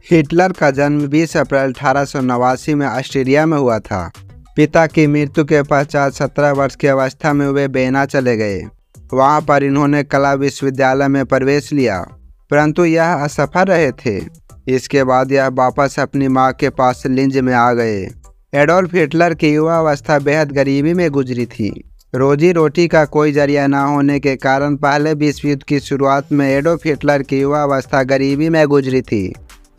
Hitler का जन्म 20 अप्रैल 1889 में ऑस्ट्रिया में हुआ था। पिता की मृत्यु के पश्चात 17 वर्ष की अवस्था में वे वियना चले गए। वहां पर इन्होंने कला विश्वविद्यालय में प्रवेश लिया, परंतु यह असफल रहे थे। इसके बाद यह वापस अपनी मां के पास लिंज में आ गए। एडोल्फ हिटलर की युवा अवस्था बेहद गरीबी में गुजरी थी। रोजी रोटी का कोई जरिया न होने के कारण पहले विश्व युद्ध की शुरुआत में एडोल्फ हिटलर की युवा अवस्था गरीबी में गुजरी थी।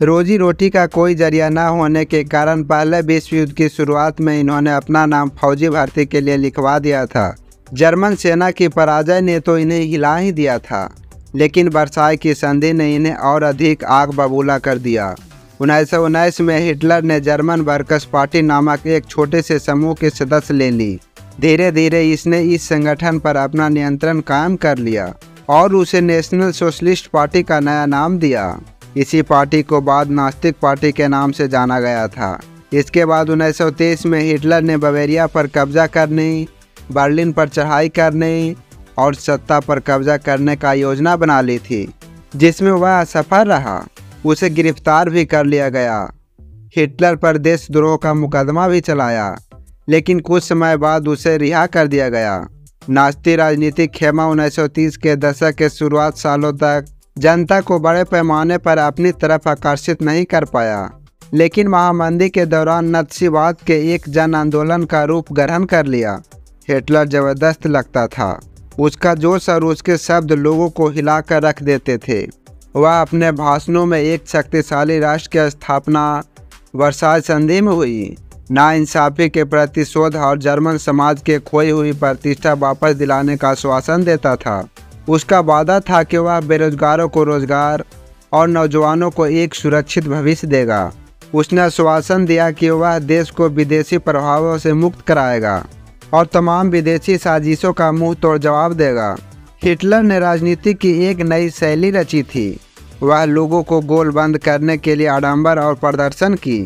रोजी रोटी का कोई जरिया न होने के कारण पहले विश्व युद्ध की शुरुआत में इन्होंने अपना नाम फौजी भर्ती के लिए लिखवा दिया था। जर्मन सेना की पराजय ने तो इन्हें हिला ही दिया था, लेकिन वर्साई की संधि ने इन्हें और अधिक आग बबूला कर दिया। 1919 में हिटलर ने जर्मन वर्कर्स पार्टी नामक एक छोटे से समूह के सदस्य ले ली। धीरे धीरे इसने इस संगठन पर अपना नियंत्रण कायम कर लिया और उसे नेशनल सोशलिस्ट पार्टी का नया नाम दिया। इसी पार्टी को बाद नास्तिक पार्टी के नाम से जाना गया था। इसके बाद 1923 में हिटलर ने बवेरिया पर कब्जा करने, बर्लिन पर चढ़ाई करने और सत्ता पर कब्जा करने का योजना बना ली थी, जिसमें वह असफल रहा। उसे गिरफ्तार भी कर लिया गया। हिटलर पर देशद्रोह का मुकदमा भी चलाया, लेकिन कुछ समय बाद उसे रिहा कर दिया गया। नास्ती राजनीतिक खेमा 1930 के दशक के शुरुआत सालों तक जनता को बड़े पैमाने पर अपनी तरफ आकर्षित नहीं कर पाया, लेकिन महामंदी के दौरान नात्सीवाद के एक जन आंदोलन का रूप ग्रहण कर लिया। हिटलर जबरदस्त लगता था। उसका जोश और उसके शब्द लोगों को हिलाकर रख देते थे। वह अपने भाषणों में एक शक्तिशाली राष्ट्र की स्थापना वर्साई संधि में हुई, नाइंसाफी के प्रतिशोध और जर्मन समाज के खोई हुई प्रतिष्ठा वापस दिलाने का आश्वासन देता था। उसका वादा था कि वह बेरोजगारों को रोजगार और नौजवानों को एक सुरक्षित भविष्य देगा। उसने आश्वासन दिया कि वह देश को विदेशी प्रभावों से मुक्त कराएगा और तमाम विदेशी साजिशों का मुंह तोड़ जवाब देगा। हिटलर ने राजनीति की एक नई शैली रची थी। वह लोगों को गोलबंद करने के लिए आडंबर और प्रदर्शन की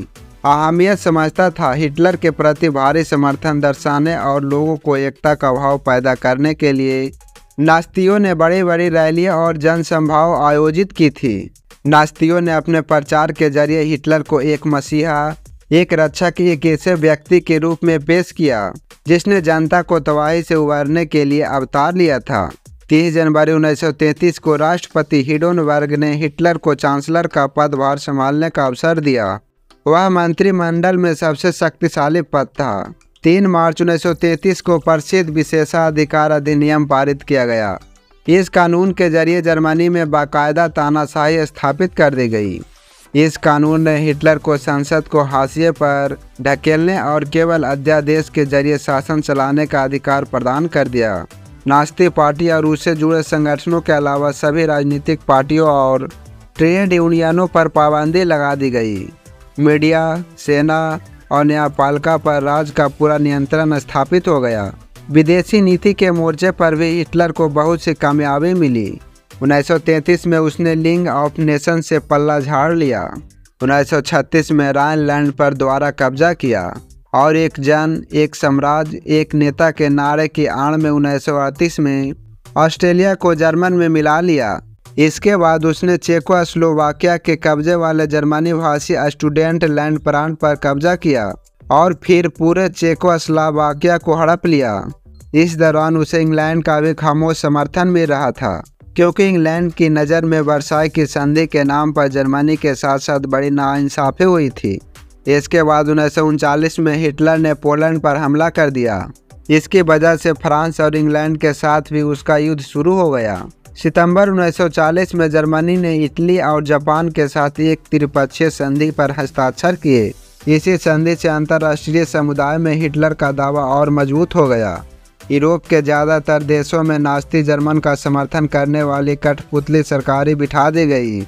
अहमियत समझता था। हिटलर के प्रति भारी समर्थन दर्शाने और लोगों को एकता का भाव पैदा करने के लिए नास्तियों ने बड़ी बड़ी रैलियां और जनसभाएं आयोजित की थी। नास्तियों ने अपने प्रचार के जरिए हिटलर को एक मसीहा, एक रक्षक, एक ऐसे व्यक्ति के रूप में पेश किया जिसने जनता को तबाही से उबारने के लिए अवतार लिया था। 30 जनवरी 1933 को राष्ट्रपति हिंडेनबर्ग ने हिटलर को चांसलर का पदभार संभालने का अवसर दिया। वह मंत्रिमंडल में सबसे शक्तिशाली पद था। 3 मार्च 1933 को प्रसिद्ध विशेषाधिकार अधिनियम पारित किया गया। इस कानून के जरिए जर्मनी में बाकायदा तानाशाही स्थापित कर दी गई। इस कानून ने हिटलर को संसद को हाशिए पर ढकेलने और केवल अध्यादेश के जरिए शासन चलाने का अधिकार प्रदान कर दिया। नास्ती पार्टी और उससे जुड़े संगठनों के अलावा सभी राजनीतिक पार्टियों और ट्रेड यूनियनों पर पाबंदी लगा दी गई। मीडिया, सेना और न्यायपालिका पर राज का पूरा नियंत्रण स्थापित हो गया। विदेशी नीति के मोर्चे पर भी हिटलर को बहुत सी कामयाबी मिली। 1933 में उसने लीग ऑफ नेशन से पल्ला झाड़ लिया। 1936 में राइनलैंड पर दोबारा कब्जा किया और एक जन, एक साम्राज्य, एक नेता के नारे की आड़ में 1938 में ऑस्ट्रेलिया को जर्मन में मिला लिया। इसके बाद उसने चेकोस्लोवाकिया के कब्जे वाले जर्मनी भाषी स्टूडेंट लैंड प्रांत पर कब्जा किया और फिर पूरे चेकोस्लोवाकिया को हड़प लिया। इस दौरान उसे इंग्लैंड का भी खामोश समर्थन मिल रहा था, क्योंकि इंग्लैंड की नज़र में वर्साई की संधि के नाम पर जर्मनी के साथ साथ बड़ी नाइंसाफी हुई थी। इसके बाद 1939 में हिटलर ने पोलैंड पर हमला कर दिया। इसकी वजह से फ्रांस और इंग्लैंड के साथ भी उसका युद्ध शुरू हो गया। सितंबर 1940 में जर्मनी ने इटली और जापान के साथ एक त्रिपक्षीय संधि पर हस्ताक्षर किए। इसी संधि से अंतर्राष्ट्रीय समुदाय में हिटलर का दावा और मजबूत हो गया। यूरोप के ज़्यादातर देशों में नास्ती जर्मन का समर्थन करने वाली कठपुतली सरकारें बिठा दी गई।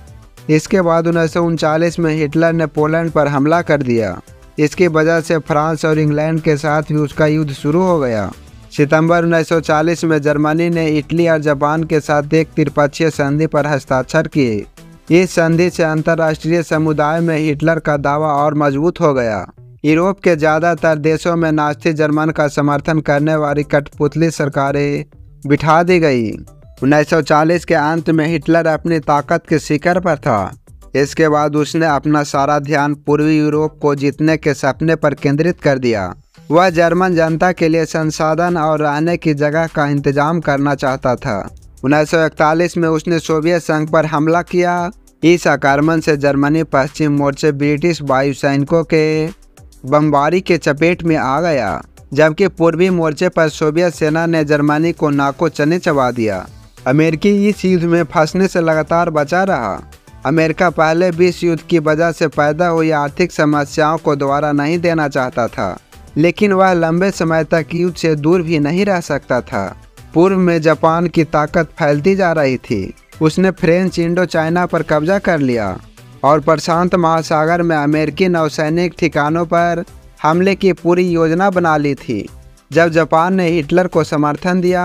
इसके बाद 1939 में हिटलर ने पोलैंड पर हमला कर दिया। इसकी वजह से फ्रांस और इंग्लैंड के साथ भी उसका युद्ध शुरू हो गया। सितंबर 1940 में जर्मनी ने इटली और जापान के साथ एक त्रिपक्षीय संधि पर हस्ताक्षर किए। इस संधि से अंतर्राष्ट्रीय समुदाय में हिटलर का दावा और मजबूत हो गया। यूरोप के ज़्यादातर देशों में नास्ती जर्मन का समर्थन करने वाली कठपुतली सरकारें बिठा दी गई। 1940 के अंत में हिटलर अपनी ताकत के शिखर पर था। इसके बाद उसने अपना सारा ध्यान पूर्वी यूरोप को जीतने के सपने पर केंद्रित कर दिया। वह जर्मन जनता के लिए संसाधन और रहने की जगह का इंतजाम करना चाहता था। 1941 में उसने सोवियत संघ पर हमला किया। इस आक्रमण से जर्मनी पश्चिम मोर्चे ब्रिटिश वायु सैनिकों के बमबारी के चपेट में आ गया, जबकि पूर्वी मोर्चे पर सोवियत सेना ने जर्मनी को नाको चने चबा दिया। अमेरिकी इस युद्ध में फंसने से लगातार बचा रहा। अमेरिका पहले विश्व युद्ध की वजह से पैदा हुई आर्थिक समस्याओं को दोबारा नहीं देना चाहता था, लेकिन वह लंबे समय तक युद्ध से दूर भी नहीं रह सकता था। पूर्व में जापान की ताकत फैलती जा रही थी। उसने फ्रेंच इंडो चाइना पर कब्जा कर लिया और प्रशांत महासागर में अमेरिकी नौसैनिक ठिकानों पर हमले की पूरी योजना बना ली थी। जब जापान ने हिटलर को समर्थन दिया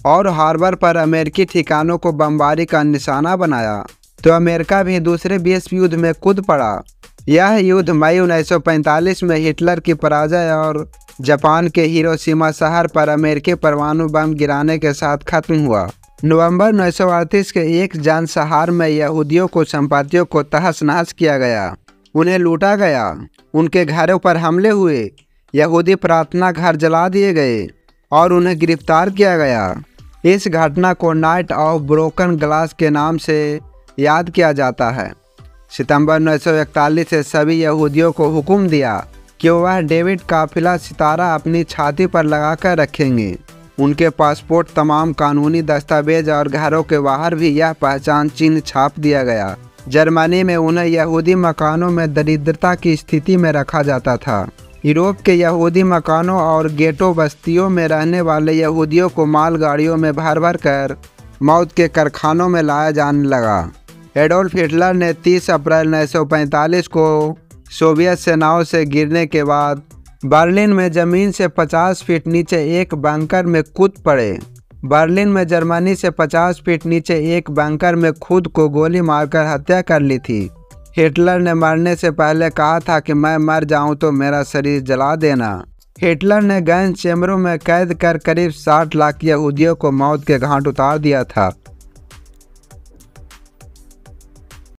और हार्बर पर अमेरिकी ठिकानों को बमबारी का निशाना बनाया, तो अमेरिका भी दूसरे विश्व युद्ध में कूद पड़ा। यह युद्ध मई 1945 में हिटलर की पराजय और जापान के हिरोशिमा शहर पर अमेरिकी परमाणु बम गिराने के साथ खत्म हुआ। नवंबर 1938 के एक जनसंहार में यहूदियों को संपत्तियों को तहस नहस किया गया, उन्हें लूटा गया, उनके घरों पर हमले हुए, यहूदी प्रार्थना घर जला दिए गए और उन्हें गिरफ्तार किया गया। इस घटना को नाइट ऑफ ब्रोकन ग्लास के नाम से याद किया जाता है। सितंबर 1941 से सभी यहूदियों को हुक्म दिया कि वह डेविड काफिला सितारा अपनी छाती पर लगाकर रखेंगे। उनके पासपोर्ट, तमाम कानूनी दस्तावेज और घरों के बाहर भी यह पहचान चिन्ह छाप दिया गया। जर्मनी में उन्हें यहूदी मकानों में दरिद्रता की स्थिति में रखा जाता था। यूरोप के यहूदी मकानों और गेटो बस्तियों में रहने वाले यहूदियों को मालगाड़ियों में भर भर कर मौत के कारखानों में लाया जाने लगा। एडोल्फ हिटलर ने 30 अप्रैल 1945 को सोवियत सेनाओं से गिरने के बाद बर्लिन में जमीन से 50 फीट नीचे एक बंकर में कूद पड़े। बर्लिन में जर्मनी से 50 फीट नीचे एक बंकर में खुद को गोली मारकर हत्या कर ली थी। हिटलर ने मरने से पहले कहा था कि मैं मर जाऊं तो मेरा शरीर जला देना। हिटलर ने गैस चैम्बरों में कैद कर करीब 60 लाख यहूदियों को मौत के घाट उतार दिया था।